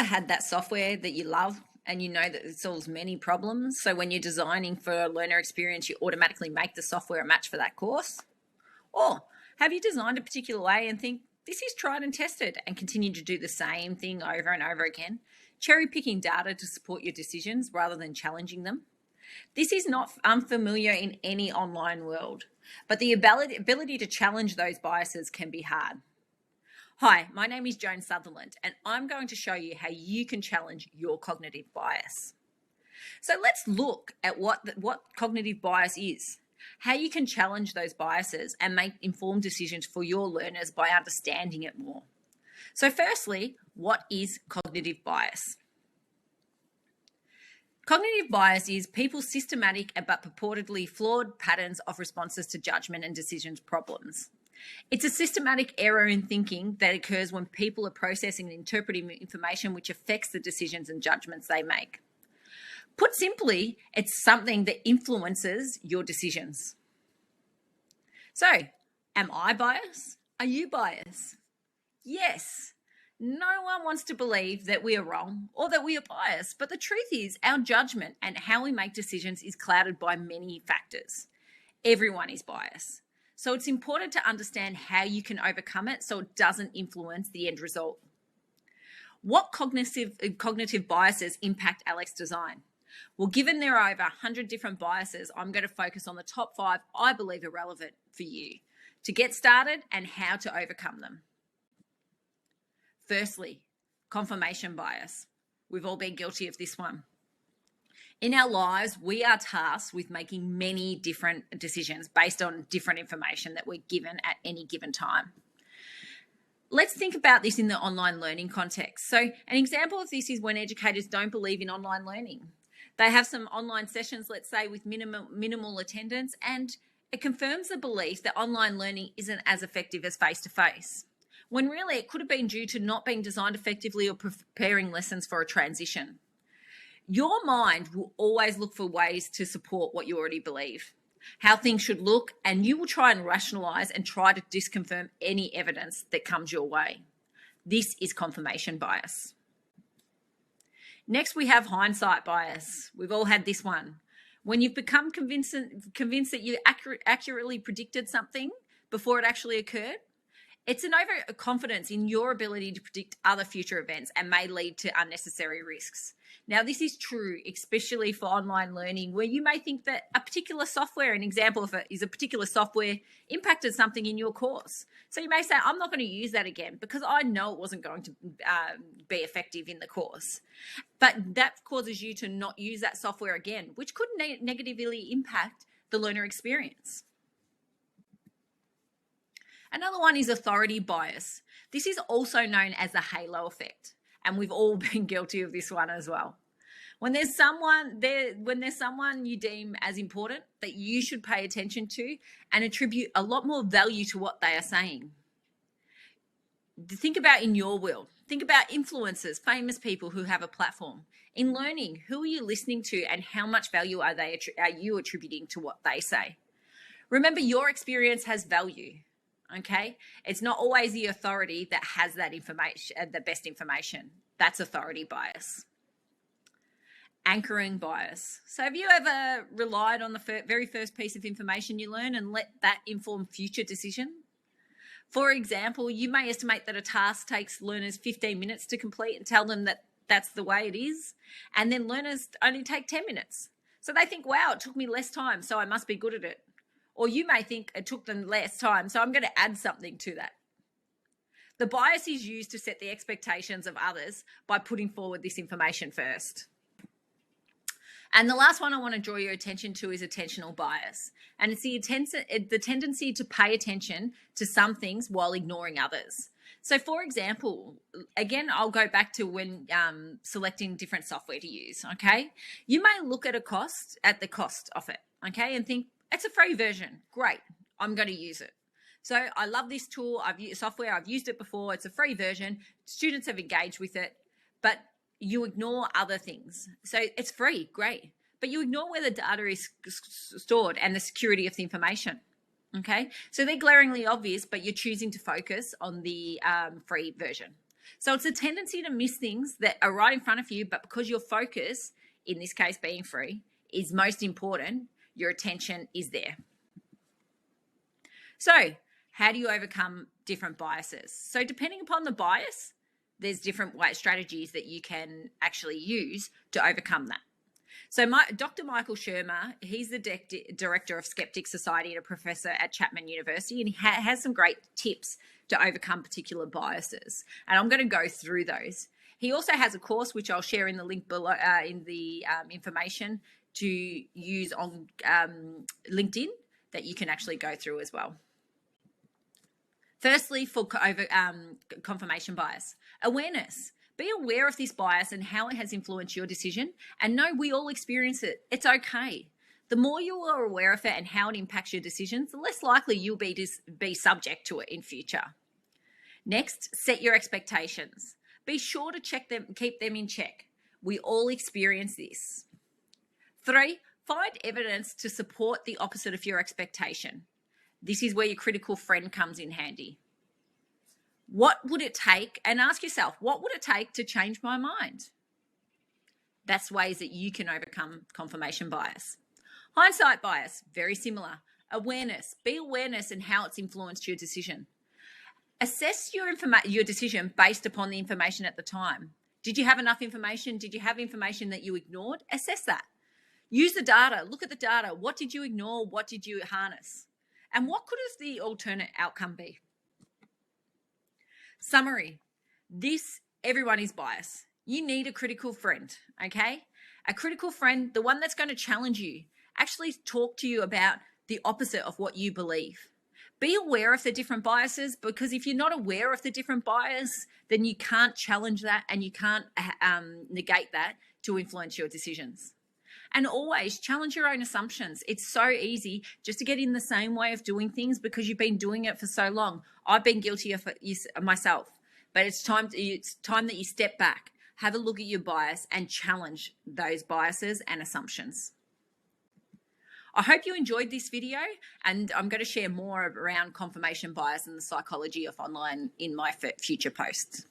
ever had that software that you love and you know that it solves many problems? So when you're designing for a learner experience, you automatically make the software a match for that course? Or have you designed a particular way and think, this is tried and tested, and continue to do the same thing over and over again, cherry picking data to support your decisions rather than challenging them? This is not unfamiliar in any online world, but the ability to challenge those biases can be hard. Hi, my name is Joan Sutherland, and I'm going to show you how you can challenge your cognitive bias. So let's look at what cognitive bias is, how you can challenge those biases and make informed decisions for your learners by understanding it more. So firstly, what is cognitive bias? Cognitive bias is people's systematic but purportedly flawed patterns of responses to judgment and decisions problems. It's a systematic error in thinking that occurs when people are processing and interpreting information which affects the decisions and judgments they make. Put simply, it's something that influences your decisions. So, am I biased? Are you biased? Yes. No one wants to believe that we are wrong or that we are biased, but the truth is our judgment and how we make decisions is clouded by many factors. Everyone is biased. So it's important to understand how you can overcome it so it doesn't influence the end result. What cognitive biases impact ALEKS design? Well, given there are over 100 different biases, I'm going to focus on the top 5 I believe are relevant for you to get started and how to overcome them. Firstly, confirmation bias. We've all been guilty of this one. In our lives, we are tasked with making many different decisions based on different information that we're given at any given time. Let's think about this in the online learning context. So an example of this is when educators don't believe in online learning. They have some online sessions, let's say, with minimal attendance, and it confirms the belief that online learning isn't as effective as face-to-face, when really it could have been due to not being designed effectively or preparing lessons for a transition. Your mind will always look for ways to support what you already believe, how things should look, and you will try and rationalize and try to disconfirm any evidence that comes your way. This is confirmation bias. Next, we have hindsight bias. We've all had this one. When you've become convinced that you accurately predicted something before it actually occurred, it's an overconfidence in your ability to predict other future events and may lead to unnecessary risks. Now, this is true, especially for online learning, where you may think that a particular software, an example of it is a particular software, impacted something in your course. So you may say, I'm not going to use that again because I know it wasn't going to be effective in the course. But that causes you to not use that software again, which could negatively impact the learner experience. Another one is authority bias. This is also known as the halo effect, and we've all been guilty of this one as well. When there's someone you deem as important that you should pay attention to and attribute a lot more value to what they are saying. Think about in your world. Think about influencers, famous people who have a platform. In learning, who are you listening to and how much value are you attributing to what they say? Remember, your experience has value. Okay, it's not always the authority that has that information, the best information. That's authority bias. Anchoring bias. So have you ever relied on the very first piece of information you learn and let that inform future decision? For example, you may estimate that a task takes learners 15 minutes to complete and tell them that that's the way it is, and then learners only take 10 minutes. So they think, wow, it took me less time, so I must be good at it. Or you may think it took them less time, so I'm going to add something to that. The bias is used to set the expectations of others by putting forward this information first. And the last one I want to draw your attention to is attentional bias. And it's the tendency to pay attention to some things while ignoring others. So for example, again, I'll go back to when selecting different software to use, okay? You may look at the cost of it, okay, and think, it's a free version. Great. I'm going to use it. So I love this tool. I've used it before. It's a free version. Students have engaged with it, but you ignore other things. So it's free. Great. But you ignore where the data is stored and the security of the information. Okay. So they're glaringly obvious, but you're choosing to focus on the free version. So it's a tendency to miss things that are right in front of you, but because your focus, in this case being free, is most important, your attention is there. So how do you overcome different biases? So depending upon the bias, there's different strategies that you can actually use to overcome that. So Dr. Michael Shermer, he's the director of Skeptic Society and a professor at Chapman University, and he has some great tips to overcome particular biases. And I'm going to go through those. He also has a course, which I'll share in the link below in the information to use on LinkedIn that you can actually go through as well. Firstly, for confirmation bias, awareness. Be aware of this bias and how it has influenced your decision, and know we all experience it. It's okay. The more you are aware of it and how it impacts your decisions, the less likely you'll be subject to it in future. Next, set your expectations. Be sure to check them, keep them in check. We all experience this. 3, find evidence to support the opposite of your expectation. This is where your critical friend comes in handy. What would it take? And ask yourself, what would it take to change my mind? That's ways that you can overcome confirmation bias. Hindsight bias, very similar. Awareness, be awareness and how it's influenced your decision. Assess your decision based upon the information at the time. Did you have enough information? Did you have information that you ignored? Assess that. Use the data. Look at the data. What did you ignore? What did you harness? And what could the alternate outcome be? Summary. Everyone is biased. You need a critical friend, okay? A critical friend, the one that's going to challenge you, actually talk to you about the opposite of what you believe. Be aware of the different biases, because if you're not aware of the different bias, then you can't challenge that and you can't negate that to influence your decisions. And always challenge your own assumptions. It's so easy just to get in the same way of doing things because you've been doing it for so long. I've been guilty of it myself, but it's time that you step back, have a look at your bias and challenge those biases and assumptions. I hope you enjoyed this video, and I'm going to share more around confirmation bias and the psychology of online in my future posts.